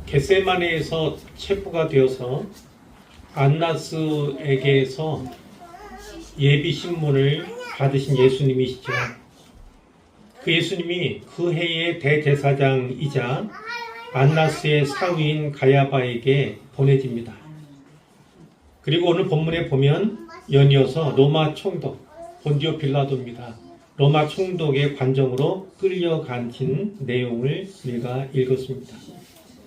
겟세마네에서 체포가 되어서 안나스에게서 예비 신문을 받으신 예수님이시죠. 그 예수님이 그 해의 대제사장이자 안나스의 사위인 가야바에게 보내집니다. 그리고 오늘 본문에 보면 연이어서 로마 총독 본디오 빌라도입니다. 로마 총독의 관정으로 끌려간진 내용을 우리가 읽었습니다.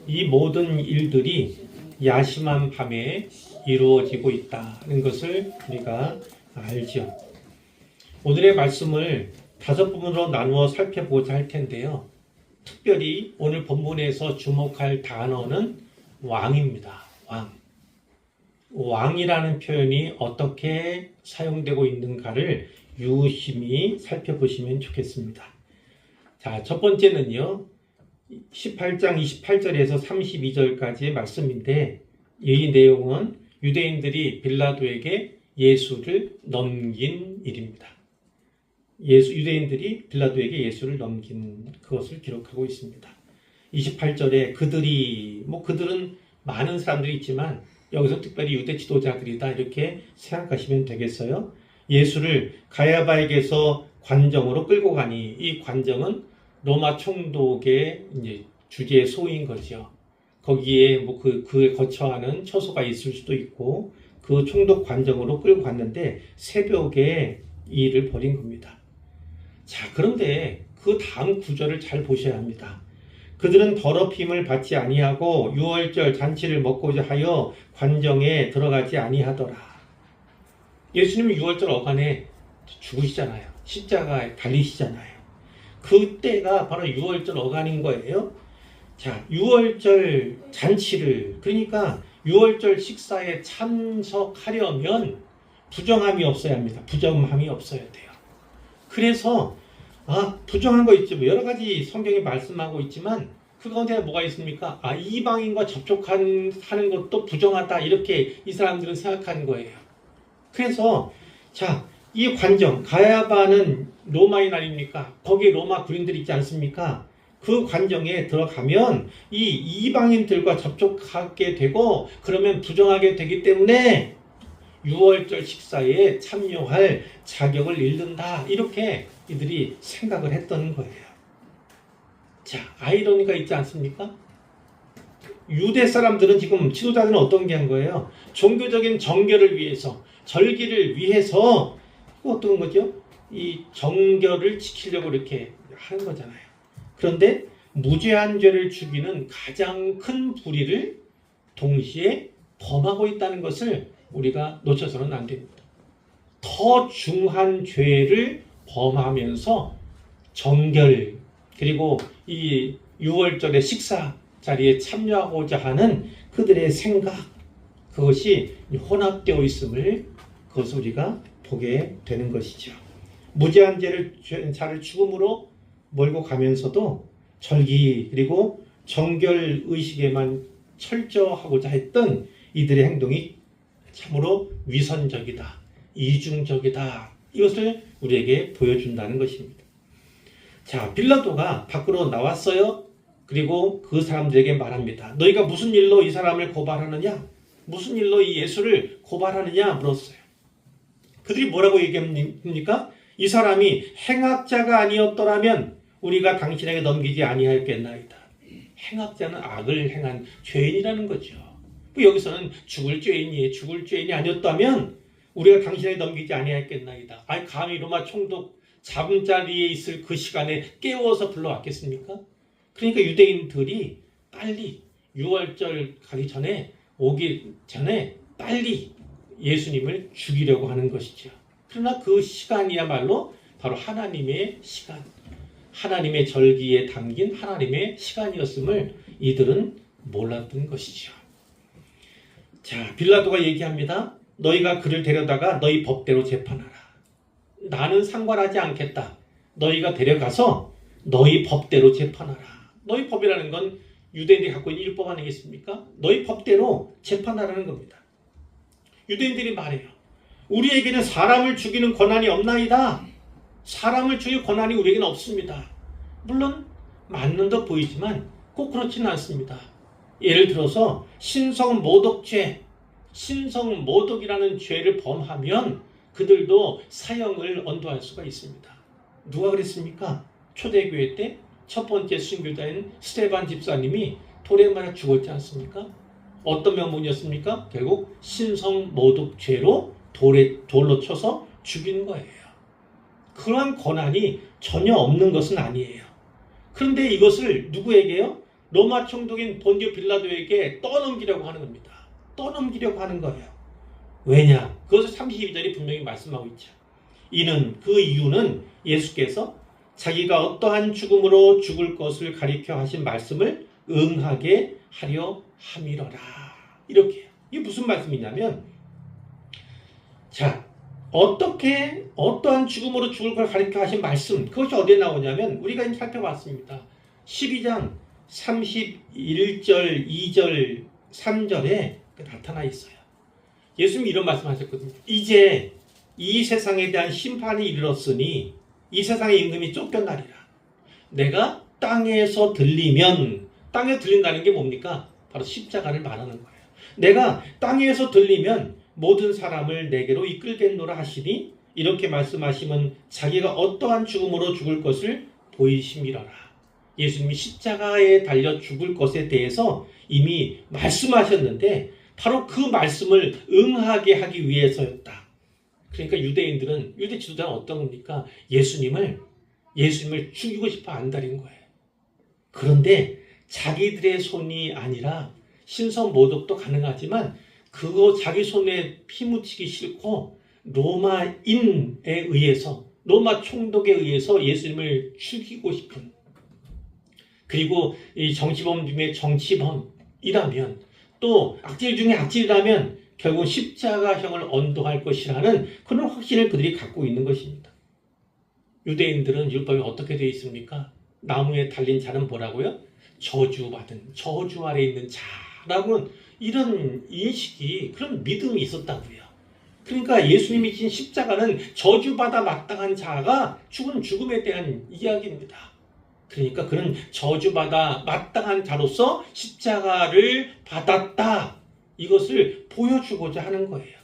이 모든 일들이 야심한 밤에 이루어지고 있다는 것을 우리가 알죠. 오늘의 말씀을 5부분으로 나누어 살펴보자 할 텐데요. 특별히 오늘 본문에서 주목할 단어는 왕입니다. 왕이라는 표현이 어떻게 사용되고 있는가를 유심히 살펴보시면 좋겠습니다. 자, 첫 번째는요. 18장 28절에서 32절까지의 말씀인데 이 내용은 유대인들이 빌라도에게 예수를 넘긴 일입니다. 유대인들이 빌라도에게 예수를 넘긴 그것을 기록하고 있습니다. 28절에 그들은 많은 사람들이 있지만 여기서 특별히 유대 지도자들이다 이렇게 생각하시면 되겠어요. 예수를 가야바에게서 관정으로 끌고 가니 이 관정은 로마 총독의 이제 주지의 소인 거죠. 거기에 그에 거처하는 처소가 있을 수도 있고 그 총독 관정으로 끌고 갔는데 새벽에 이 일을 벌인 겁니다. 자, 그런데 그 다음 구절을 잘 보셔야 합니다. 그들은 더럽힘을 받지 아니하고 유월절 잔치를 먹고자 하여 관정에 들어가지 아니하더라. 예수님은 유월절 어간에 죽으시잖아요. 십자가에 달리시잖아요. 그때가 바로 유월절 어간인 거예요. 자, 유월절 잔치를 그러니까 유월절 식사에 참석하려면 부정함이 없어야 합니다. 부정함이 없어야 돼요. 그래서 부정한 거 있지. 여러 가지 성경이 말씀하고 있지만 그 가운데 뭐가 있습니까? 이방인과 접촉하는 것도 부정하다. 이렇게 이 사람들은 생각하는 거예요. 그래서 자, 이 관정, 가야바는 로마인 아닙니까? 거기에 로마 군인들이 있지 않습니까? 그 관정에 들어가면 이 이방인들과 접촉하게 되고 그러면 부정하게 되기 때문에 유월절 식사에 참여할 자격을 잃는다. 이렇게 이들이 생각을 했던 거예요. 자, 아이러니가 있지 않습니까? 유대 사람들은 지금 지도자들은 어떤 게 한 거예요? 종교적인 정결을 위해서, 절기를 위해서 어떤 거죠? 이 정결을 지키려고 이렇게 하는 거잖아요. 그런데 무죄한 죄를 죽이는 가장 큰 불의를 동시에 범하고 있다는 것을 우리가 놓쳐서는 안 됩니다. 더 중한 죄를 범하면서 정결 그리고 이 6월절의 식사 자리에 참여하고자 하는 그들의 생각 그것이 혼합되어 있음을 그것을 우리가 보게 되는 것이죠. 무죄한 자를 죽음으로 몰고 가면서도 절기 그리고 정결 의식에만 철저하고자 했던 이들의 행동이 참으로 위선적이다, 이중적이다. 이것을 우리에게 보여준다는 것입니다. 자, 빌라도가 밖으로 나왔어요. 그리고 그 사람들에게 말합니다. 너희가 무슨 일로 이 사람을 고발하느냐? 무슨 일로 이 예수를 고발하느냐? 물었어요. 그들이 뭐라고 얘기합니까? 이 사람이 행악자가 아니었더라면 우리가 당신에게 넘기지 아니하였겠나이다. 행악자는 악을 행한 죄인이라는 거죠. 여기서는 죽을 죄인이 아니었다면 우리가 당신에게 넘기지 아니하였겠나이다. 감히 로마 총독 잠자리에 있을 그 시간에 깨워서 불러왔겠습니까? 그러니까 유대인들이 빨리 6월절 오기 전에 빨리 예수님을 죽이려고 하는 것이죠. 그러나 그 시간이야말로 바로 하나님의 시간, 하나님의 절기에 담긴 하나님의 시간이었음을 이들은 몰랐던 것이죠. 자, 빌라도가 얘기합니다. 너희가 그를 데려다가 너희 법대로 재판하라. 나는 상관하지 않겠다. 너희가 데려가서 너희 법대로 재판하라. 너희 법이라는 건 유대인들이 갖고 있는 율법 아니겠습니까? 너희 법대로 재판하라는 겁니다. 유대인들이 말해요. 우리에게는 사람을 죽이는 권한이 없나이다. 사람을 죽일 권한이 우리에게는 없습니다. 물론 맞는 듯 보이지만 꼭 그렇지는 않습니다. 예를 들어서 신성모독죄, 신성모독이라는 죄를 범하면 그들도 사형을 언도할 수가 있습니다. 누가 그랬습니까? 초대교회 때 첫 번째 순교자인 스테반 집사님이 돌에 맞아 죽었지 않습니까? 어떤 명분이었습니까? 결국 신성모독죄로 돌로 쳐서 죽인 거예요. 그러한 권한이 전혀 없는 것은 아니에요. 그런데 이것을 누구에게요? 로마 총독인 본디오 빌라도에게 떠넘기려고 하는 겁니다. 떠넘기려고 하는 거예요. 왜냐? 그것을 32절이 분명히 말씀하고 있죠. 그 이유는 예수께서 자기가 어떠한 죽음으로 죽을 것을 가리켜 하신 말씀을 응하게 하려 함이러라. 이렇게. 이게 무슨 말씀이냐면, 자, 어떠한 죽음으로 죽을 걸 가리켜 하신 말씀, 그것이 어디에 나오냐면, 우리가 지금 살펴봤습니다. 12장 31절, 2절, 3절에 나타나 있어요. 예수님이 이런 말씀하셨거든요. 이제 이 세상에 대한 심판이 이르렀으니 이 세상의 임금이 쫓겨나리라. 내가 땅에서 들리면, 땅에 들린다는 게 뭡니까? 바로 십자가를 말하는 거예요. 내가 땅에서 들리면 모든 사람을 내게로 이끌겠노라 하시니 이렇게 말씀하시면 자기가 어떠한 죽음으로 죽을 것을 보이심이라라. 예수님이 십자가에 달려 죽을 것에 대해서 이미 말씀하셨는데 바로 그 말씀을 응하게 하기 위해서였다. 그러니까 유대 지도자는 어떤 겁니까? 예수님을 죽이고 싶어 안달인 거예요. 그런데 자기들의 손이 아니라 신성모독도 가능하지만 그거 자기 손에 피 묻히기 싫고 로마 총독에 의해서 예수님을 죽이고 싶은, 그리고 이 정치범 중에 정치범이라면 또 악질 중에 악질이라면 결국 십자가형을 언도할 것이라는 그런 확신을 그들이 갖고 있는 것입니다. 유대인들은 율법이 어떻게 되어 있습니까? 나무에 달린 자는 뭐라고요? 저주 아래 있는 자라고, 이런 인식이, 그런 믿음이 있었다고요. 그러니까 예수님이 진 십자가는 저주받아 마땅한 자가 죽은 죽음에 대한 이야기입니다. 그러니까 그런 저주받아 마땅한 자로서 십자가를 받았다, 이것을 보여주고자 하는 거예요.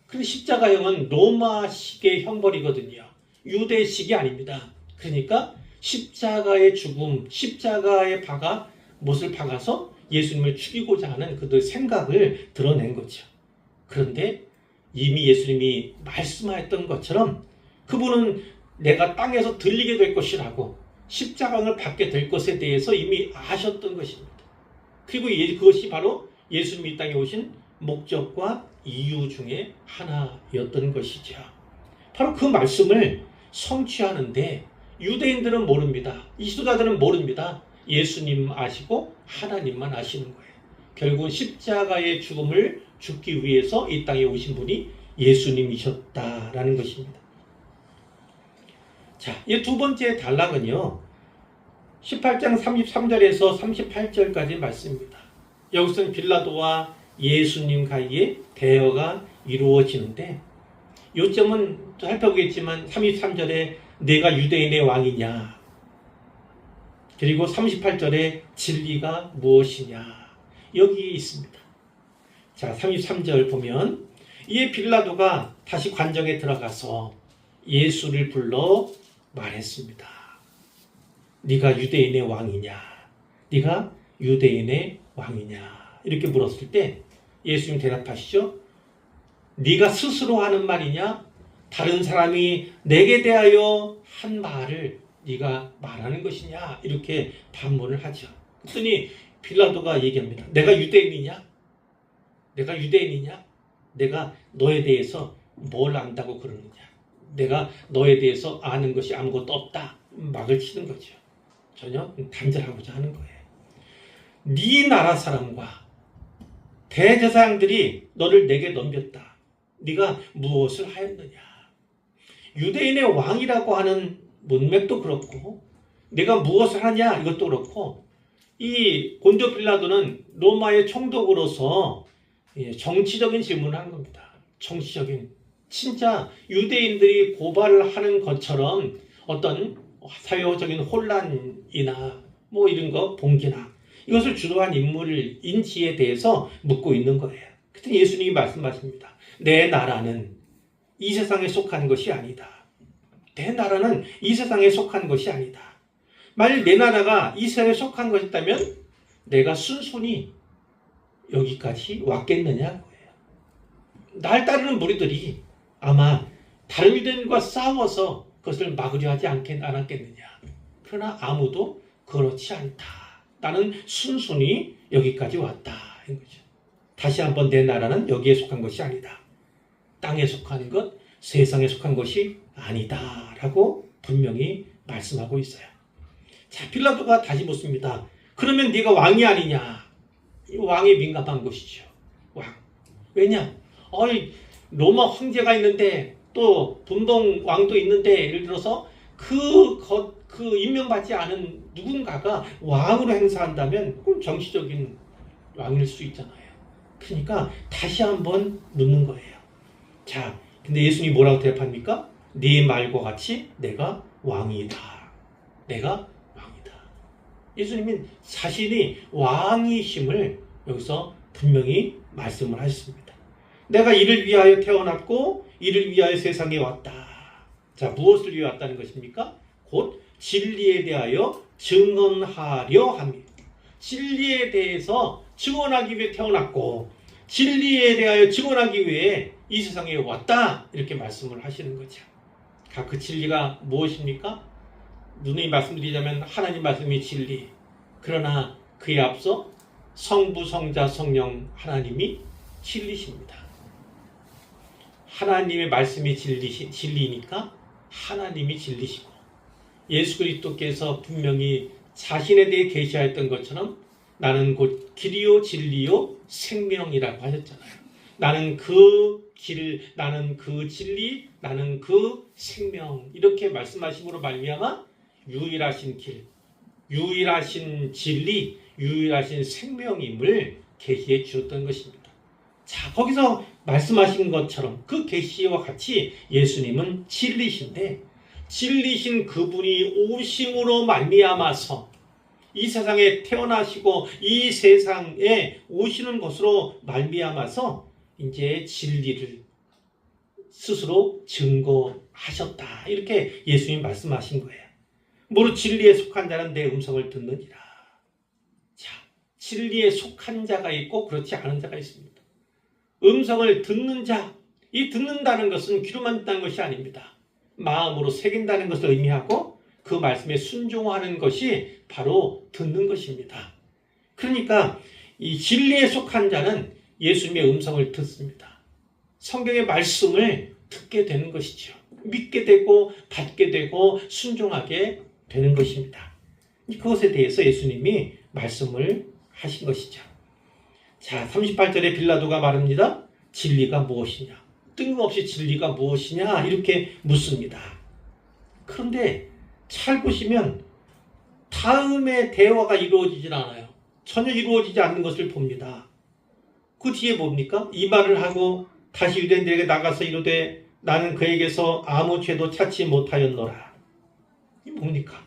그런데 십자가형은 로마식의 형벌이거든요. 유대식이 아닙니다. 그러니까 십자가의 죽음, 십자가의 못을 박아서 예수님을 죽이고자 하는 그들의 생각을 드러낸 거죠. 그런데 이미 예수님이 말씀하였던 것처럼 그분은 내가 땅에서 들리게 될 것이라고, 십자가를 받게 될 것에 대해서 이미 아셨던 것입니다. 그리고 그것이 바로 예수님이 이 땅에 오신 목적과 이유 중에 하나였던 것이죠. 바로 그 말씀을 성취하는데 유대인들은 모릅니다. 이 지도자들은 모릅니다. 예수님 아시고 하나님만 아시는 거예요. 결국은 십자가의 죽음을 죽기 위해서 이 땅에 오신 분이 예수님이셨다라는 것입니다. 자, 이 두 번째 단락은요, 18장 33절에서 38절까지 말씀입니다. 여기서는 빌라도와 예수님 사이에 대화가 이루어지는데, 요점은 살펴보겠지만 33절에 내가 유대인의 왕이냐, 그리고 38절에 진리가 무엇이냐, 여기 있습니다. 자, 33절 보면 이에 빌라도가 다시 관정에 들어가서 예수를 불러 말했습니다. 네가 유대인의 왕이냐? 네가 유대인의 왕이냐? 이렇게 물었을 때 예수님 대답하시죠. 네가 스스로 하는 말이냐? 다른 사람이 내게 대하여 한 말을 네가 말하는 것이냐? 이렇게 반문을 하죠. 그랬더니 빌라도가 얘기합니다. 내가 유대인이냐? 내가 유대인이냐? 내가 너에 대해서 뭘 안다고 그러느냐? 내가 너에 대해서 아는 것이 아무것도 없다. 막을 치는 거죠. 전혀 단절하고자 하는 거예요. 네 나라 사람과 대제사장들이 너를 내게 넘겼다. 네가 무엇을 하였느냐? 유대인의 왕이라고 하는 문맥도 그렇고 내가 무엇을 하냐 이것도 그렇고, 이 본디오 빌라도는 로마의 총독으로서 정치적인 질문을 한 겁니다. 정치적인, 진짜 유대인들이 고발을 하는 것처럼 어떤 사회적인 혼란이나 뭐 이런 거, 봉기나 이것을 주도한 인물인지에 대해서 묻고 있는 거예요. 그때 예수님이 말씀하십니다. 내 나라는 이 세상에 속한 것이 아니다. 내 나라는 이 세상에 속한 것이 아니다. 만일 내 나라가 이 세상에 속한 것이었다면 내가 순순히 여기까지 왔겠느냐고요. 날 따르는 무리들이 아마 다른 유대인과 싸워서 그것을 막으려 하지 않았겠느냐. 그러나 아무도 그렇지 않다. 나는 순순히 여기까지 왔다. 인 거죠. 다시 한번 내 나라는 여기에 속한 것이 아니다. 땅에 속한 것, 세상에 속한 것이 아니다. 라고 분명히 말씀하고 있어요. 자, 빌라도가 다시 묻습니다. 그러면 네가 왕이 아니냐? 왕에 민감한 것이죠. 왕. 왜냐? 로마 황제가 있는데 또 분봉 왕도 있는데 예를 들어서 그 임명받지 않은 누군가가 왕으로 행사한다면 그건 정치적인 왕일 수 있잖아요. 그러니까 다시 한번 묻는 거예요. 자, 근데 예수님이 뭐라고 대답합니까? 네 말과 같이 내가 왕이다. 내가 왕이다. 예수님은 자신이 왕이심을 여기서 분명히 말씀을 하셨습니다. 내가 이를 위하여 태어났고 이를 위하여 세상에 왔다. 자, 무엇을 위해 왔다는 것입니까? 곧 진리에 대하여 증언하려 합니다. 진리에 대해서 증언하기 위해 태어났고 진리에 대하여 증언하기 위해 이 세상에 왔다. 이렇게 말씀을 하시는 거죠. 그 진리가 무엇입니까? 누누이 말씀드리자면 하나님 말씀이 진리. 그러나 그에 앞서 성부, 성자, 성령 하나님이 진리십니다. 하나님의 말씀이 진리니까 하나님이 진리시고 예수 그리스도께서 분명히 자신에 대해 계시하였던 것처럼 나는 곧 길이요 진리요 생명이라고 하셨잖아요. 나는 그 길, 나는 그 진리, 나는 그 생명 이렇게 말씀하심으로 말미암아 유일하신 길, 유일하신 진리, 유일하신 생명임을 계시해 주었던 것입니다. 자, 거기서 말씀하신 것처럼 그 계시와 같이 예수님은 진리신데 진리신 그분이 오심으로 말미암아서 이 세상에 태어나시고 이 세상에 오시는 것으로 말미암아서 이제 진리를 스스로 증거하셨다. 이렇게 예수님이 말씀하신 거예요. 무릇 진리에 속한 자는 내 음성을 듣느니라. 자, 진리에 속한 자가 있고 그렇지 않은 자가 있습니다. 음성을 듣는 자, 이 듣는다는 것은 귀로만 듣는 것이 아닙니다. 마음으로 새긴다는 것을 의미하고 그 말씀에 순종하는 것이 바로 듣는 것입니다. 그러니까 이 진리에 속한 자는 예수님의 음성을 듣습니다. 성경의 말씀을 듣게 되는 것이죠. 믿게 되고 받게 되고 순종하게 되는 것입니다. 그것에 대해서 예수님이 말씀을 하신 것이죠. 자, 38절에 빌라도가 말합니다. 진리가 무엇이냐? 뜬금없이 진리가 무엇이냐? 이렇게 묻습니다. 그런데 잘 보시면 다음에 대화가 이루어지질 않아요. 전혀 이루어지지 않는 것을 봅니다. 그 뒤에 뭡니까? 이 말을 하고 다시 유대인들에게 나가서 이르되 나는 그에게서 아무 죄도 찾지 못하였노라. 이 뭡니까?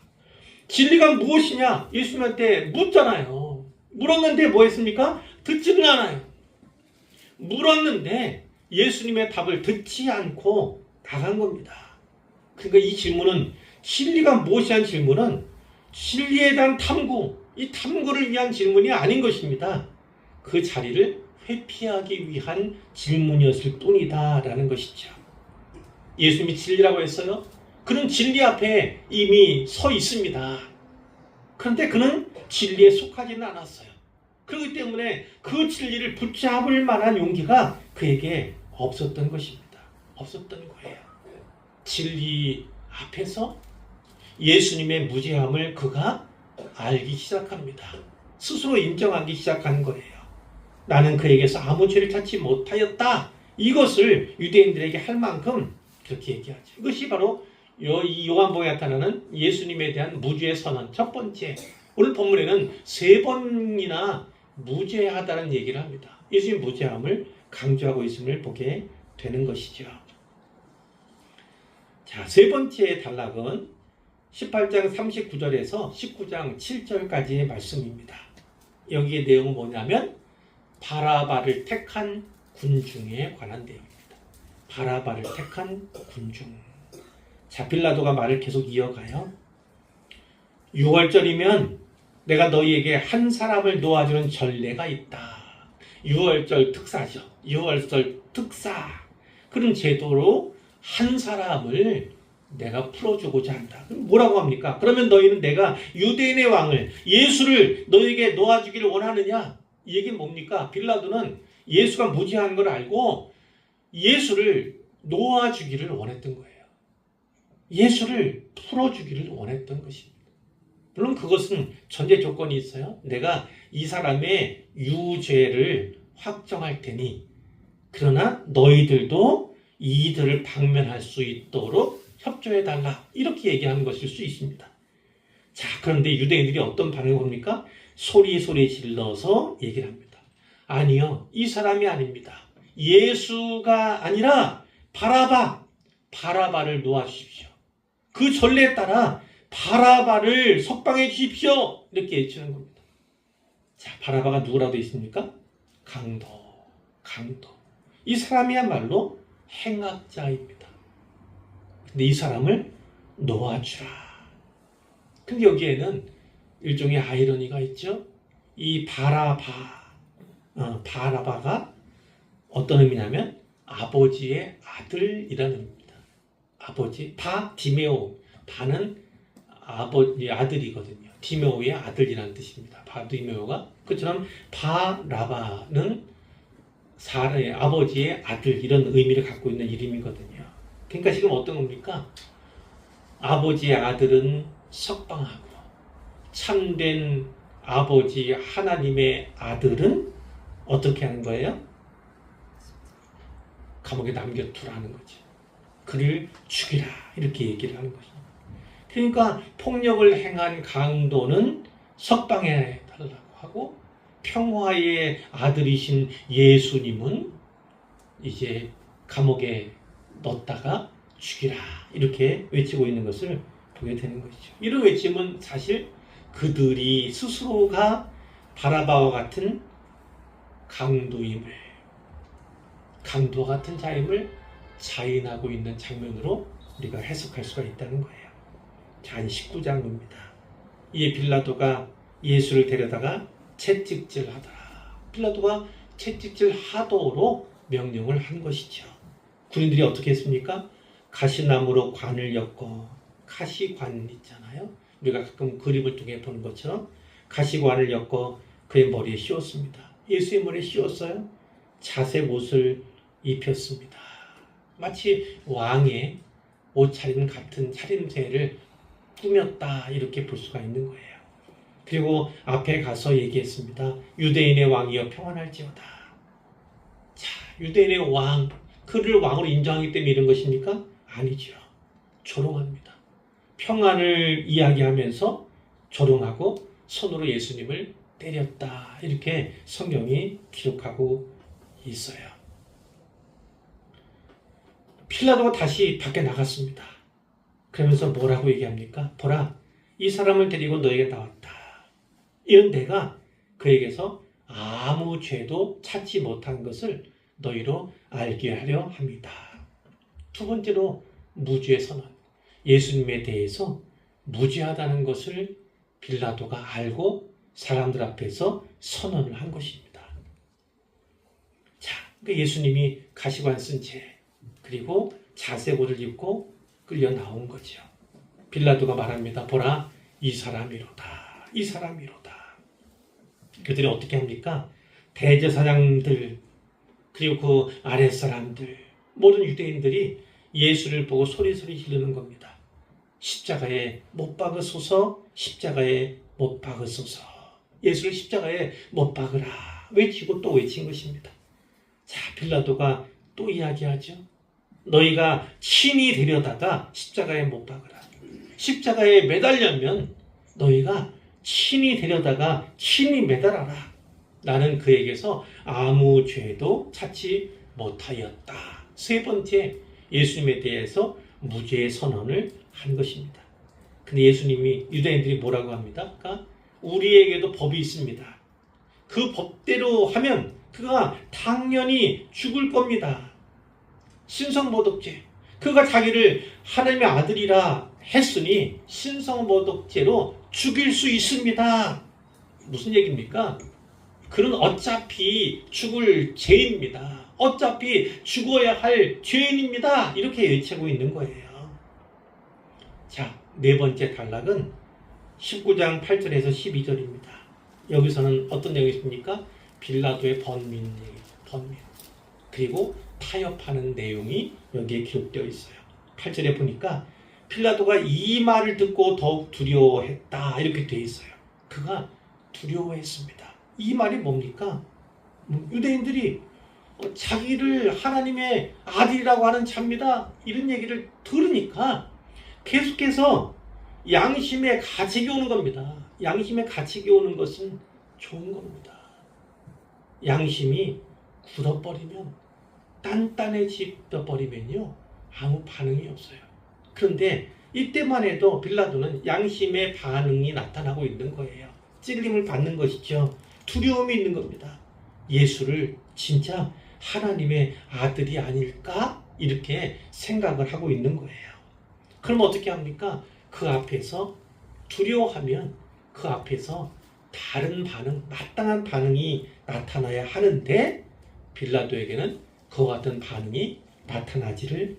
진리가 무엇이냐? 예수님한테 묻잖아요. 물었는데 뭐 했습니까? 듣지는 않아요. 물었는데 예수님의 답을 듣지 않고 나간 겁니다. 그러니까 이 질문은 진리가 무엇이냐는 질문은 진리에 대한 탐구, 이 탐구를 위한 질문이 아닌 것입니다. 그 자리를 회피하기 위한 질문이었을 뿐이다라는 것이죠. 예수님이 진리라고 했어요. 그는 진리 앞에 이미 서 있습니다. 그런데 그는 진리에 속하지는 않았어요. 그렇기 때문에 그 진리를 붙잡을 만한 용기가 그에게 없었던 것입니다. 없었던 거예요. 진리 앞에서 예수님의 무죄함을 그가 알기 시작합니다. 스스로 인정하기 시작한 거예요. 나는 그에게서 아무 죄를 찾지 못하였다. 이것을 유대인들에게 할 만큼 그렇게 얘기하죠. 이것이 바로 이 요한복음에 나타나는 예수님에 대한 무죄의 선언. 첫 번째, 오늘 본문에는 3번이나 무죄하다는 얘기를 합니다. 예수님 무죄함을 강조하고 있음을 보게 되는 것이죠. 자, 세 번째 단락은 18장 39절에서 19장 7절까지의 말씀입니다. 여기에 내용은 뭐냐면 바라바를 택한 군중에 관한 내용입니다. 바라바를 택한 군중. 자, 빌라도가 말을 계속 이어가요. 6월절이면 내가 너희에게 한 사람을 놓아주는 전례가 있다. 6월절 특사죠. 6월절 특사. 그런 제도로 한 사람을 내가 풀어주고자 한다. 그럼 뭐라고 합니까? 그러면 너희는 내가 유대인의 왕을 예수를 너희에게 놓아주기를 원하느냐? 이 얘기는 뭡니까? 빌라도는 예수가 무죄한 걸 알고 예수를 놓아주기를 원했던 거예요. 예수를 풀어주기를 원했던 것입니다. 물론 그것은 전제 조건이 있어요. 내가 이 사람의 유죄를 확정할 테니 그러나 너희들도 이들을 방면할 수 있도록 협조해달라. 이렇게 얘기하는 것일 수 있습니다. 자, 그런데 유대인들이 어떤 반응을 봅니까? 소리 질러서 얘기를 합니다. 아니요, 이 사람이 아닙니다. 예수가 아니라 바라바를 놓아주십시오. 그 전례에 따라 바라바를 석방해 주십시오. 이렇게 외치는 겁니다. 자, 바라바가 누구라고 되어 있습니까? 강도. 이 사람이야말로 행악자입니다. 근데 이 사람을 놓아주라. 근데 여기에는 일종의 아이러니가 있죠. 이 바라바가 어떤 의미냐면 아버지의 아들이라는 의미입니다. 아버지, 디메오. 바는 아버지 아들이거든요. 디메오의 아들이라는 뜻입니다. 디메오가. 그처럼 바라바는 사람의 아버지의 아들 이런 의미를 갖고 있는 이름이거든요. 그러니까 지금 어떤 겁니까? 아버지의 아들은 석방하고 참된 아버지 하나님의 아들은 어떻게 하는 거예요? 감옥에 남겨두라는 거죠. 그를 죽이라 이렇게 얘기를 하는 것입니다. 그러니까 폭력을 행한 강도는 석방해 달라고 하고 평화의 아들이신 예수님은 이제 감옥에 넣었다가 죽이라 이렇게 외치고 있는 것을 보게 되는 것이죠. 이런 외침은 사실 그들이 스스로가 바라바와 같은 강도와 같은 자임을 자인하고 있는 장면으로 우리가 해석할 수가 있다는 거예요. 자, 19장입니다. 이에 빌라도가 예수를 데려다가 채찍질하더라. 빌라도가 채찍질하도록 명령을 한 것이죠. 군인들이 어떻게 했습니까? 가시나무로 관을 엮어, 가시관 있잖아요. 우리가 가끔 그림을 통해 보는 것처럼 가시관을 엮어 그의 머리에 씌웠습니다. 예수의 머리에 씌웠어요. 자색 옷을 입혔습니다. 마치 왕의 옷차림 같은 차림새를 꾸몄다 이렇게 볼 수가 있는 거예요. 그리고 앞에 가서 얘기했습니다. 유대인의 왕이여 평안할지어다. 자, 유대인의 왕, 그를 왕으로 인정하기 때문에 이런 것입니까? 아니죠. 조롱합니다. 평안을 이야기하면서 조롱하고 손으로 예수님을 때렸다. 이렇게 성경이 기록하고 있어요. 필라도가 다시 밖에 나갔습니다. 그러면서 뭐라고 얘기합니까? 보라, 이 사람을 데리고 너에게 나왔다. 이런 내가 그에게서 아무 죄도 찾지 못한 것을 너희로 알게 하려 합니다. 두 번째로 무죄 선언. 예수님에 대해서 무죄하다는 것을 빌라도가 알고 사람들 앞에서 선언을 한 것입니다. 자, 그러니까 예수님이 가시관 쓴 채 그리고 자색 옷을 입고 끌려 나온 거죠. 빌라도가 말합니다. 보라, 이 사람이로다. 이 사람이로다. 그들이 어떻게 합니까? 대제사장들 그리고 그 아랫사람들 모든 유대인들이 예수를 보고 소리 지르는 겁니다. 십자가에 못 박으소서, 십자가에 못 박으소서. 예수를 십자가에 못 박으라 외치고 또 외친 것입니다. 자, 빌라도가 또 이야기하죠. 너희가 친히 데려다가 십자가에 못 박으라. 십자가에 매달려면 너희가 친히 데려다가 친히 매달아라. 나는 그에게서 아무 죄도 찾지 못하였다. 세 번째, 예수님에 대해서 무죄 선언을 한 것입니다. 근데 예수님이 유대인들이 뭐라고 합니다? 그러니까 우리에게도 법이 있습니다. 그 법대로 하면 그가 당연히 죽을 겁니다. 신성모독죄. 그가 자기를 하나님의 아들이라 했으니 신성모독죄로 죽일 수 있습니다. 무슨 얘기입니까? 그는 어차피 죽을 죄입니다. 어차피 죽어야 할 죄인입니다. 이렇게 외치고 있는 거예요. 자, 네 번째 단락은 19장 8절에서 12절입니다. 여기서는 어떤 내용이 있습니까? 빌라도의 번민, 그리고 타협하는 내용이 여기에 기록되어 있어요. 8절에 보니까 빌라도가 이 말을 듣고 더욱 두려워했다 이렇게 되어 있어요. 그가 두려워했습니다. 이 말이 뭡니까? 유대인들이 자기를 하나님의 아들이라고 하는 자입니다. 이런 얘기를 들으니까 계속해서 양심에 가책이 오는 겁니다. 양심에 가책이 오는 것은 좋은 겁니다. 양심이 굳어버리면, 단단해져 버리면요, 아무 반응이 없어요. 그런데 이때만 해도 빌라도는 양심의 반응이 나타나고 있는 거예요. 찔림을 받는 것이죠. 두려움이 있는 겁니다. 예수를 진짜 하나님의 아들이 아닐까? 이렇게 생각을 하고 있는 거예요. 그럼 어떻게 합니까? 그 앞에서 두려워하면 그 앞에서 다른 반응, 마땅한 반응이 나타나야 하는데 빌라도에게는 그와 같은 반응이 나타나지를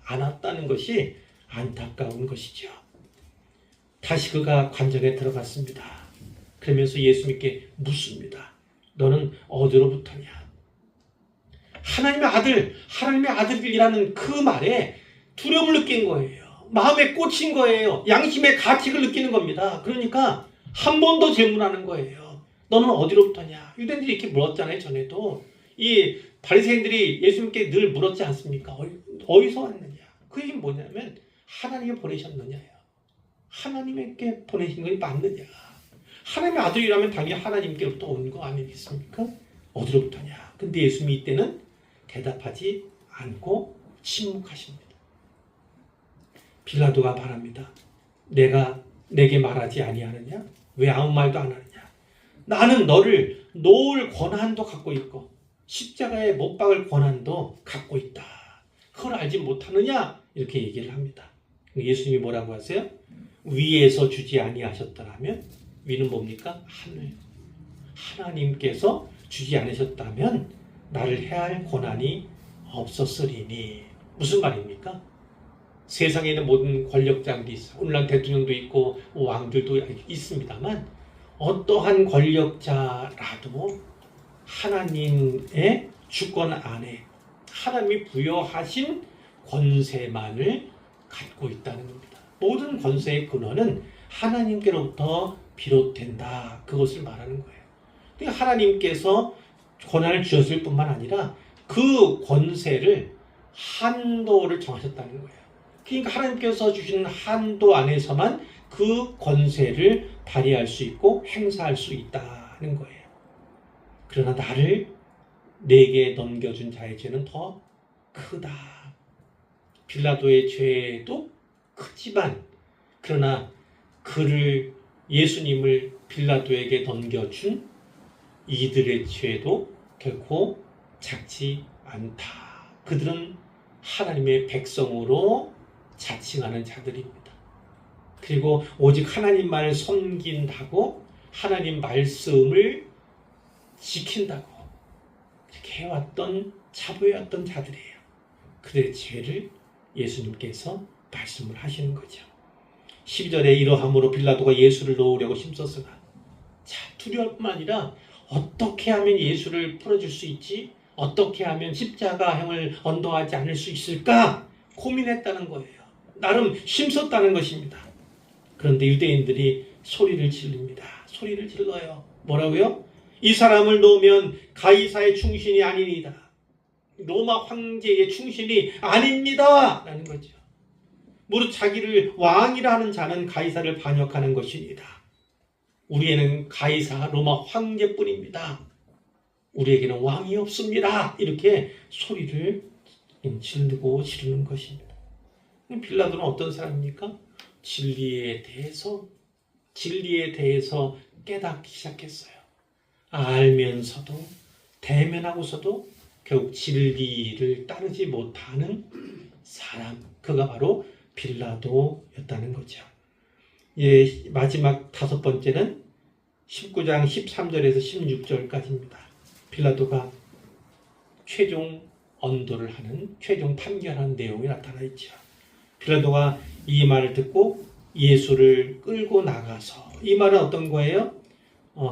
않았다는 것이 안타까운 것이죠. 다시 그가 관정에 들어갔습니다. 그러면서 예수님께 묻습니다. 너는 어디로부터냐? 하나님의 아들이라는 그 말에 두려움을 느낀 거예요. 마음에 꽂힌 거예요. 양심의 가책을 느끼는 겁니다. 그러니까 한 번 더 질문하는 거예요. 너는 어디로부터냐? 유대인들이 이렇게 물었잖아요. 전에도 이 바리새인들이 예수님께 늘 물었지 않습니까? 어디서 왔느냐? 그 얘기는 뭐냐면 하나님이 보내셨느냐요. 하나님께 보내신 것이 맞느냐? 하나님의 아들이라면 당연히 하나님께로부터 온 거 아니겠습니까? 어디로부터냐? 근데 예수님이 이때는 대답하지 않고 침묵하십니다. 빌라도가 말합니다. 내게 말하지 아니하느냐? 왜 아무 말도 안 하느냐? 나는 너를 놓을 권한도 갖고 있고 십자가에 못 박을 권한도 갖고 있다. 그걸 알지 못하느냐? 이렇게 얘기를 합니다. 예수님이 뭐라고 하세요? 위에서 주지 아니하셨더라면, 위는 뭡니까? 하늘. 하나님께서 주지 않으셨다면 나를 해할 권한이 없었으리니. 무슨 말입니까? 세상에 있는 모든 권력자들이 있어요. 오늘날 대통령도 있고 왕들도 있습니다만 어떠한 권력자라도 하나님의 주권 안에 하나님이 부여하신 권세만을 갖고 있다는 겁니다. 모든 권세의 근원은 하나님께로부터 비롯된다. 그것을 말하는 거예요. 그러니까 하나님께서 권한을 주셨을 뿐만 아니라 그 권세를 한도를 정하셨다는 거예요. 그러니까 하나님께서 주신 한도 안에서만 그 권세를 발휘할 수 있고 행사할 수 있다는 거예요. 그러나 내게 넘겨준 자의 죄는 더 크다. 빌라도의 죄도 크지만 그러나 예수님을 빌라도에게 넘겨준 이들의 죄도 결코 작지 않다. 그들은 하나님의 백성으로 자칭하는 자들입니다. 그리고 오직 하나님만을 섬긴다고 하나님 말씀을 지킨다고 이렇게 해왔던 자부해왔던 자들이에요. 그들의 죄를 예수님께서 말씀을 하시는 거죠. 12절에 이러함으로 빌라도가 예수를 놓으려고 힘썼으나 두려울 뿐만 아니라 어떻게 하면 예수를 풀어줄 수 있지? 어떻게 하면 십자가형을 언도하지 않을 수 있을까? 고민했다는 거예요. 나름 힘썼다는 것입니다. 그런데 유대인들이 소리를 지릅니다. 소리를 질러요. 뭐라고요? 이 사람을 놓으면 가이사의 충신이 아니니이다. 로마 황제의 충신이 아닙니다. 라는 거죠. 무릇 자기를 왕이라 하는 자는 가이사를 반역하는 것입니다. 우리에는 가이사 로마 황제뿐입니다. 우리에게는 왕이 없습니다. 이렇게 소리를 지르는 것입니다. 빌라도는 어떤 사람입니까? 진리에 대해서 깨닫기 시작했어요. 알면서도 대면하고서도 결국 진리를 따르지 못하는 사람, 그가 바로 빌라도였다는 거죠. 예, 마지막 5번째는 19장 13절에서 16절까지입니다. 빌라도가 최종 언도를 하는, 최종 판결하는 내용이 나타나 있죠. 빌라도가 이 말을 듣고 예수를 끌고 나가서, 이 말은 어떤 거예요?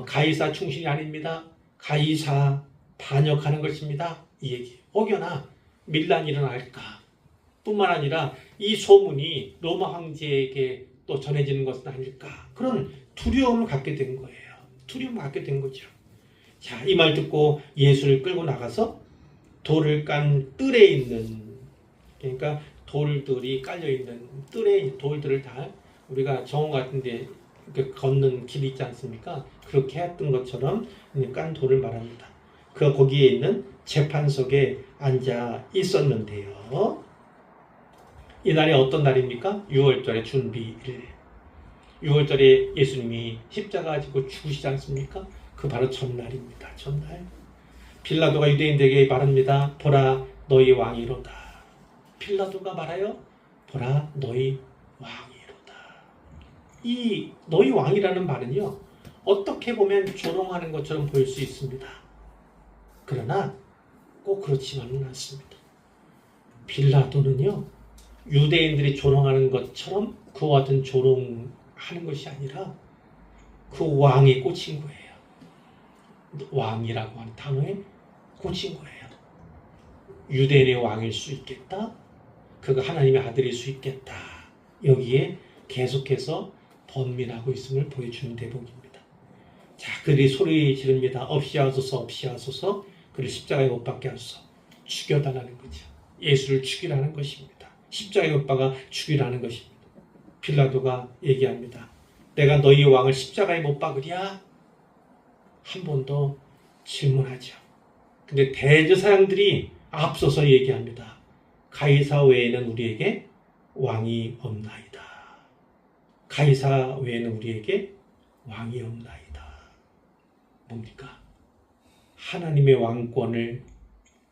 가이사 충신이 아닙니다. 가이사 반역하는 것입니다. 이 얘기. 혹여나 밀란이 일어날까 뿐만 아니라 이 소문이 로마 황제에게 또 전해지는 것은 아닐까, 그런 두려움을 갖게 된 거예요. 두려움을 갖게 된 거죠. 자, 이 말 듣고 예수를 끌고 나가서 돌을 깐 뜰에 있는, 그러니까 돌들이 깔려있는 뜰에 돌들을 다, 우리가 정원 같은데 걷는 길 있지 않습니까? 그렇게 했던 것처럼 깐 돌을 말합니다. 그가 거기에 있는 재판석에 앉아 있었는데요. 이 날이 어떤 날입니까? 6월절의 준비일. 6월절에 예수님이 십자가 지고 죽으시지 않습니까? 그 바로 전날입니다. 전날. 빌라도가 유대인들에게 말합니다. 보라, 너희 왕이로다. 빌라도가 말하여, 보라, 너희 왕이로다. 이 너희 왕이라는 말은요, 어떻게 보면 조롱하는 것처럼 보일 수 있습니다. 그러나 꼭 그렇지만은 않습니다. 빌라도는요, 유대인들이 조롱하는 것처럼 그와 같은 조롱하는 것이 아니라 그 왕에 꽂힌 거예요. 왕이라고 하는 단어에 꽂힌 거예요. 유대인의 왕일 수 있겠다. 그가 하나님의 아들일 수 있겠다. 여기에 계속해서 번민하고 있음을 보여주는 대목입니다. 자, 그들이 소리 지릅니다. 없이하소서, 없이하소서. 그를 십자가에 못 박게 하소서. 죽여달라는 거죠. 예수를 죽이라는 것입니다. 십자가에 못 박아 죽이라는 것입니다. 빌라도가 얘기합니다. 내가 너희 왕을 십자가에 못 박으랴? 한 번 더 질문하죠. 근데 대제사장들이 앞서서 얘기합니다. 가이사 외에는 우리에게 왕이 없나이다. 가이사 외에는 우리에게 왕이 없나이다. 뭡니까? 하나님의 왕권을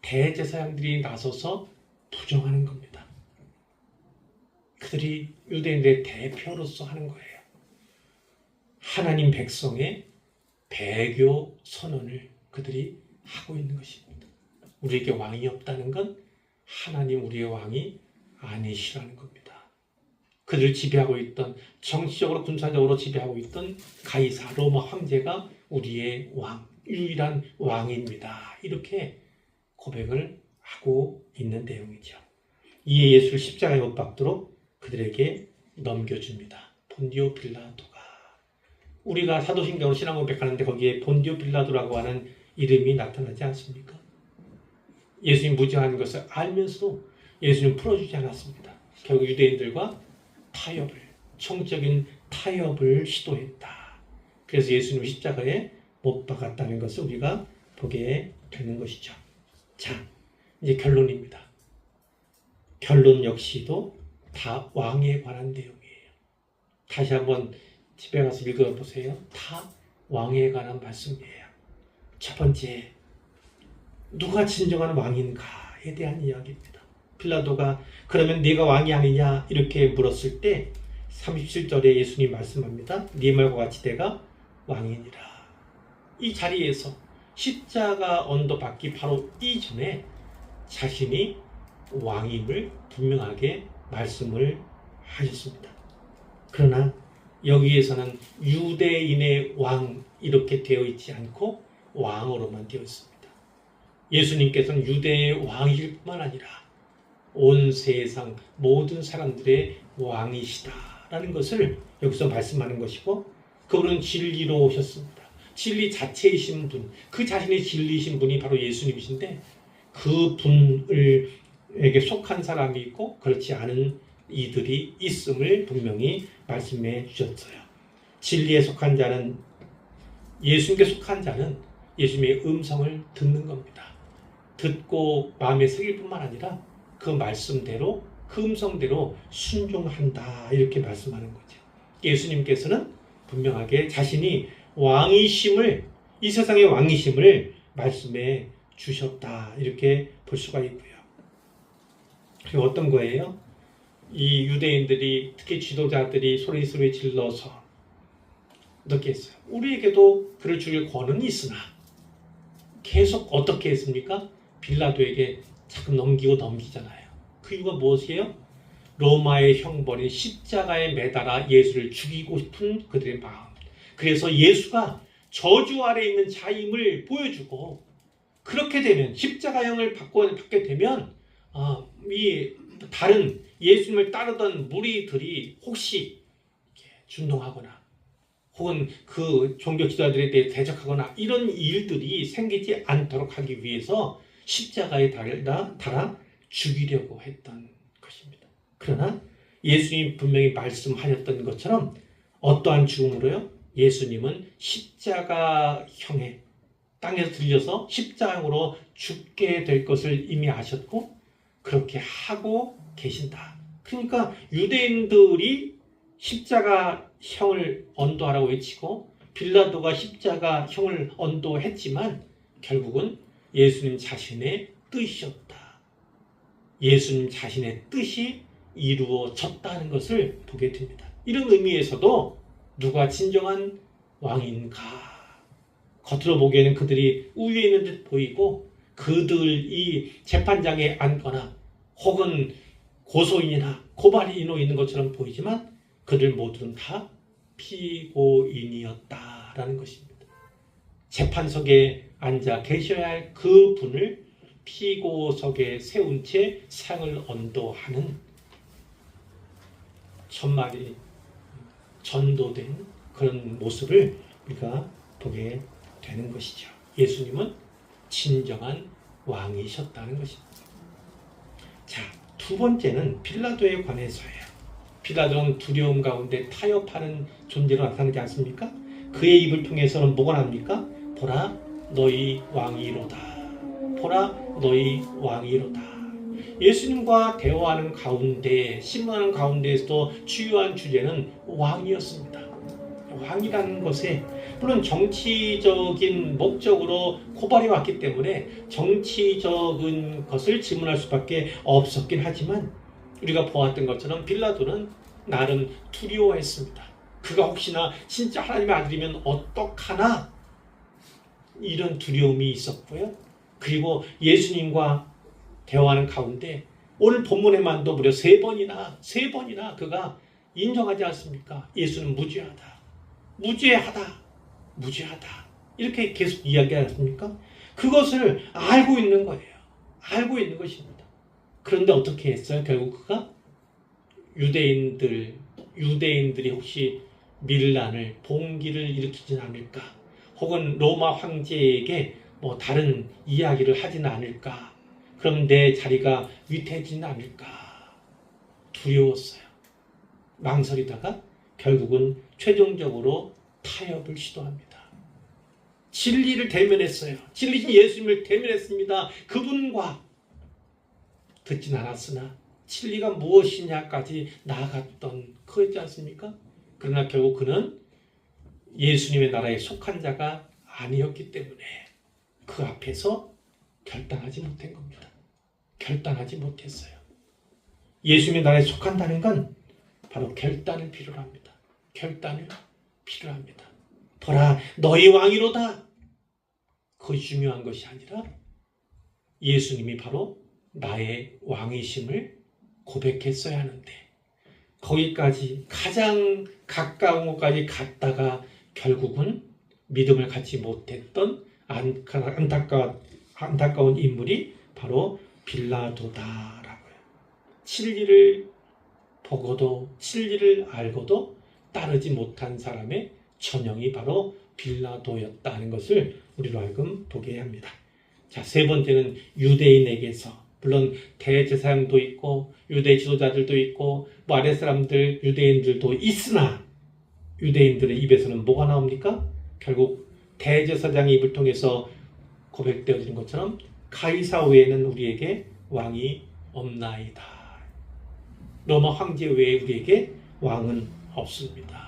대제사장들이 나서서 부정하는 겁니다. 그들이 유대인들의 대표로서 하는 거예요. 하나님 백성의 배교 선언을 그들이 하고 있는 것입니다. 우리에게 왕이 없다는 건 하나님 우리의 왕이 아니시라는 겁니다. 그들을 지배하고 있던, 정치적으로 군사적으로 지배하고 있던 가이사 로마 황제가 우리의 왕, 유일한 왕입니다. 이렇게 고백을 하고 있는 내용이죠. 이에 예수를 십자가에 못 박도록 그들에게 넘겨줍니다. 본디오 빌라도가. 우리가 사도신경으로 신앙 고백하는데 거기에 본디오 빌라도라고 하는 이름이 나타나지 않습니까? 예수님 무죄하는 것을 알면서도 예수님 풀어주지 않았습니다. 결국 유대인들과 타협을, 정적인 타협을 시도했다. 그래서 예수님 십자가에 못 박았다는 것을 우리가 보게 되는 것이죠. 자, 이제 결론입니다. 결론 역시도 다 왕에 관한 내용이에요. 다시 한번 집에 가서 읽어보세요. 다 왕에 관한 말씀이에요. 첫 번째, 누가 진정한 왕인가에 대한 이야기입니다. 빌라도가 그러면 네가 왕이 아니냐 이렇게 물었을 때 37절에 예수님 말씀합니다. 네 말과 같이 내가 왕이니라. 이 자리에서 십자가 언도 받기 바로 이전에 자신이 왕임을 분명하게 말씀을 하셨습니다. 그러나 여기에서는 유대인의 왕 이렇게 되어 있지 않고 왕으로만 되어 있습니다. 예수님께서는 유대의 왕이실 뿐만 아니라 온 세상 모든 사람들의 왕이시다라는 것을 여기서 말씀하는 것이고, 그분은 진리로 오셨습니다. 진리 자체이신 분, 그 자신의 진리이신 분이 바로 예수님이신데 그 분에게 속한 사람이 있고 그렇지 않은 이들이 있음을 분명히 말씀해 주셨어요. 진리에 속한 자는, 예수님께 속한 자는 예수님의 음성을 듣는 겁니다. 듣고 마음에 새길 뿐만 아니라 그 말씀대로, 그 음성대로 순종한다 이렇게 말씀하는 거죠. 예수님께서는 분명하게 자신이 왕이심을 이 세상의 왕이심을 말씀해 주셨다. 이렇게 볼 수가 있고요. 그리고 어떤 거예요? 이 유대인들이 특히 지도자들이 소리 질러서 어떻게 했어요? 우리에게도 그를 죽일 권한이 있으나 계속 어떻게 했습니까? 빌라도에게 자꾸 넘기잖아요. 그 이유가 무엇이에요? 로마의 형벌인 십자가에 매달아 예수를 죽이고 싶은 그들의 마음. 그래서 예수가 저주 아래 있는 자임을 보여주고, 그렇게 되면 십자가형을 받게 되면 이 다른 예수님을 따르던 무리들이 혹시 준동하거나 혹은 그 종교 지도자들에 대해 대적하거나 이런 일들이 생기지 않도록 하기 위해서 십자가에 달아 죽이려고 했던 것입니다. 그러나 예수님 분명히 말씀하셨던 것처럼 어떠한 죽음으로요? 예수님은 십자가형에 땅에서 들려서 십자가형으로 죽게 될 것을 이미 아셨고 그렇게 하고 계신다. 그러니까 유대인들이 십자가형을 언도하라고 외치고 빌라도가 십자가형을 언도했지만 결국은 예수님 자신의 뜻이었다. 예수님 자신의 뜻이 이루어졌다는 것을 보게 됩니다. 이런 의미에서도 누가 진정한 왕인가? 겉으로 보기에는 그들이 우위에 있는 듯 보이고 그들이 재판장에 앉거나 혹은 고소인이나 고발인으로 있는 것처럼 보이지만 그들 모두는 다 피고인이었다라는 것입니다. 재판석에 앉아 계셔야 할 그 분을 피고석에 세운 채 상을 언도하는 천마리 전도된 그런 모습을 우리가 보게 되는 것이죠. 예수님은 진정한 왕이셨다는 것입니다. 자, 두 번째는 빌라도에 관해서예요. 빌라도는 두려움 가운데 타협하는 존재로 나타나지 않습니까? 그의 입을 통해서는 뭐가 납니까? 보라, 너희 왕이로다. 보라, 너희 왕이로다. 예수님과 대화하는 가운데, 신문하는 가운데에서도 주요한 주제는 왕이었습니다. 왕이라는 것에 물론 정치적인 목적으로 고발이 왔기 때문에 정치적인 것을 질문할 수밖에 없었긴 하지만 우리가 보았던 것처럼 빌라도는 나름 두려워했습니다. 그가 혹시나 진짜 하나님의 아들이면 어떡하나 이런 두려움이 있었고요. 그리고 예수님과 대화하는 가운데 오늘 본문에만도 무려 세 번이나 그가 인정하지 않습니까? 예수는 무죄하다. 이렇게 계속 이야기하지 않습니까? 그것을 알고 있는 거예요. 알고 있는 것입니다. 그런데 어떻게 했어요? 결국 그가 유대인들이 혹시 밀란을 봉기를 일으키진 않을까? 혹은 로마 황제에게 뭐 다른 이야기를 하지는 않을까? 그럼 내 자리가 위태해지는 않을까? 두려웠어요. 망설이다가 결국은 최종적으로 타협을 시도합니다. 진리를 대면했어요. 진리신 예수님을 대면했습니다. 그분과 듣진 않았으나 진리가 무엇이냐까지 나아갔던 그거였지 않습니까? 그러나 결국 그는 예수님의 나라에 속한 자가 아니었기 때문에 그 앞에서 결단하지 못한 겁니다. 결단하지 못했어요. 예수님의 나라에 속한다는 건 바로 결단을 필요로 합니다. 결단을 필요로 합니다. 보라, 너희 왕이로다. 그것이 중요한 것이 아니라 예수님이 바로 나의 왕이심을 고백했어야 하는데 거기까지 가장 가까운 곳까지 갔다가 결국은 믿음을 갖지 못했던 안타까운 인물이 바로 빌라도다라고요. 진리를 보고도 진리를 알고도 따르지 못한 사람의 전형이 바로 빌라도였다는 것을 우리로 하여금 보게 합니다. 자, 세 번째는 유대인에게서, 물론 대제사장도 있고 유대 지도자들도 있고 뭐 아랫 사람들 유대인들도 있으나 유대인들의 입에서는 뭐가 나옵니까? 결국 대제사장의 입을 통해서 고백되어지는 것처럼 가이사 외에는 우리에게 왕이 없나이다. 로마 황제 외에 우리에게 왕은 없습니다.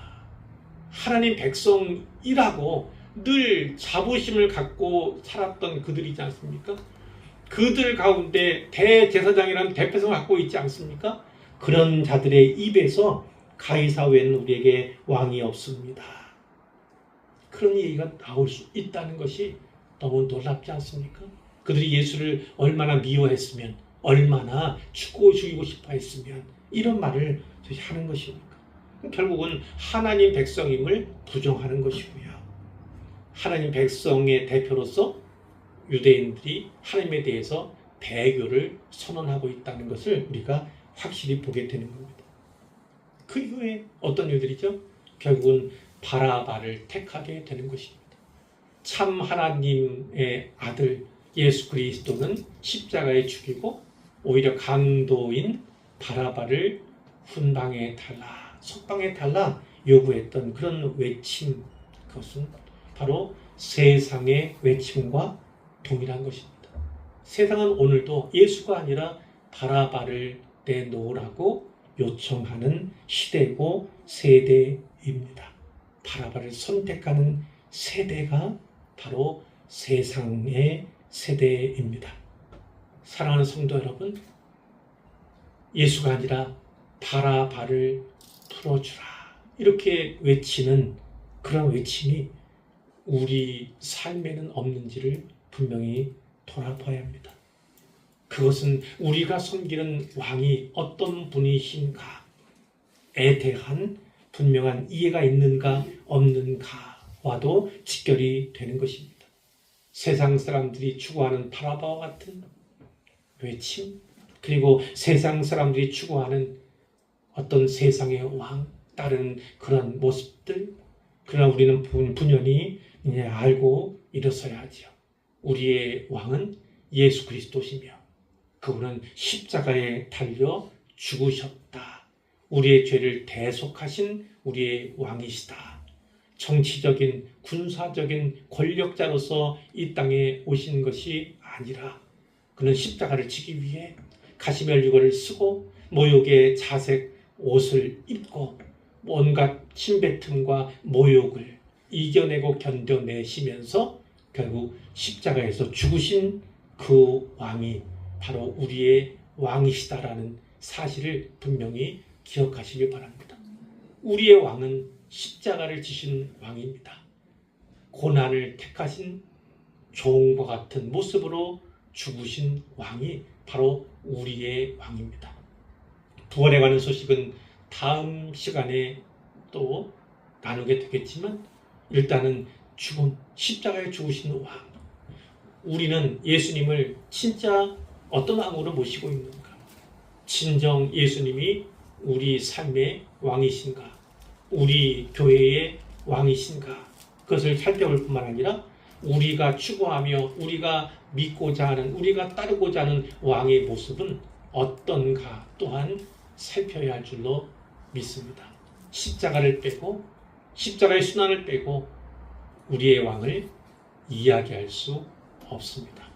하나님 백성이라고 늘 자부심을 갖고 살았던 그들이지 않습니까? 그들 가운데 대제사장이라는 대표성을 갖고 있지 않습니까? 그런 자들의 입에서 가이사 외에는 우리에게 왕이 없습니다. 그런 얘기가 나올 수 있다는 것이 너무 놀랍지 않습니까? 그들이 예수를 얼마나 미워했으면, 얼마나 죽이고 싶어 했으면 이런 말을 하는 것입니까? 결국은 하나님 백성임을 부정하는 것이고요. 하나님 백성의 대표로서 유대인들이 하나님에 대해서 배교를 선언하고 있다는 것을 우리가 확실히 보게 되는 겁니다. 그 이후에 어떤 일들이죠? 결국은 바라바를 택하게 되는 것입니다. 참 하나님의 아들 예수 그리스도는 십자가에 죽이고 오히려 강도인 바라바를 훈방해 달라, 석방해 달라 요구했던 그런 외침, 그것은 바로 세상의 외침과 동일한 것입니다. 세상은 오늘도 예수가 아니라 바라바를 내놓으라고 요청하는 시대고 세대입니다. 바라바를 선택하는 세대가 바로 세상의 세대입니다. 사랑하는 성도 여러분, 예수가 아니라 바라바를 풀어주라 이렇게 외치는 그런 외침이 우리 삶에는 없는지를 분명히 돌아봐야 합니다. 그것은 우리가 섬기는 왕이 어떤 분이신가에 대한 분명한 이해가 있는가 없는가와도 직결이 되는 것입니다. 세상 사람들이 추구하는 바라바와 같은 외침, 그리고 세상 사람들이 추구하는 어떤 세상의 왕, 다른 그런 모습들, 그러나 우리는 분연히 알고 일어서야 하죠. 우리의 왕은 예수 그리스도시며 그분은 십자가에 달려 죽으셨다. 우리의 죄를 대속하신 우리의 왕이시다. 정치적인 군사적인 권력자로서 이 땅에 오신 것이 아니라 그는 십자가를 지기 위해 가시멜 쓰고 모욕의 자색 옷을 입고 온갖 침뱉음과 모욕을 이겨내고 견뎌내시면서 결국 십자가에서 죽으신 그 왕이 바로 우리의 왕이시다라는 사실을 분명히 기억하시기 바랍니다. 우리의 왕은 십자가를 지신 왕입니다. 고난을 택하신 종과 같은 모습으로 죽으신 왕이 바로 우리의 왕입니다. 부활에 관한 소식은 다음 시간에 또 나누게 되겠지만 일단은 죽음, 십자가에 죽으신 왕, 우리는 예수님을 진짜 어떤 왕으로 모시고 있는가? 진정 예수님이 우리 삶의 왕이신가? 우리 교회의 왕이신가? 그것을 살펴볼 뿐만 아니라 우리가 추구하며 우리가 믿고자 하는, 우리가 따르고자 하는 왕의 모습은 어떤가 또한 살펴야 할 줄로 믿습니다. 십자가를 빼고, 십자가의 순환을 빼고 우리의 왕을 이야기할 수 없습니다.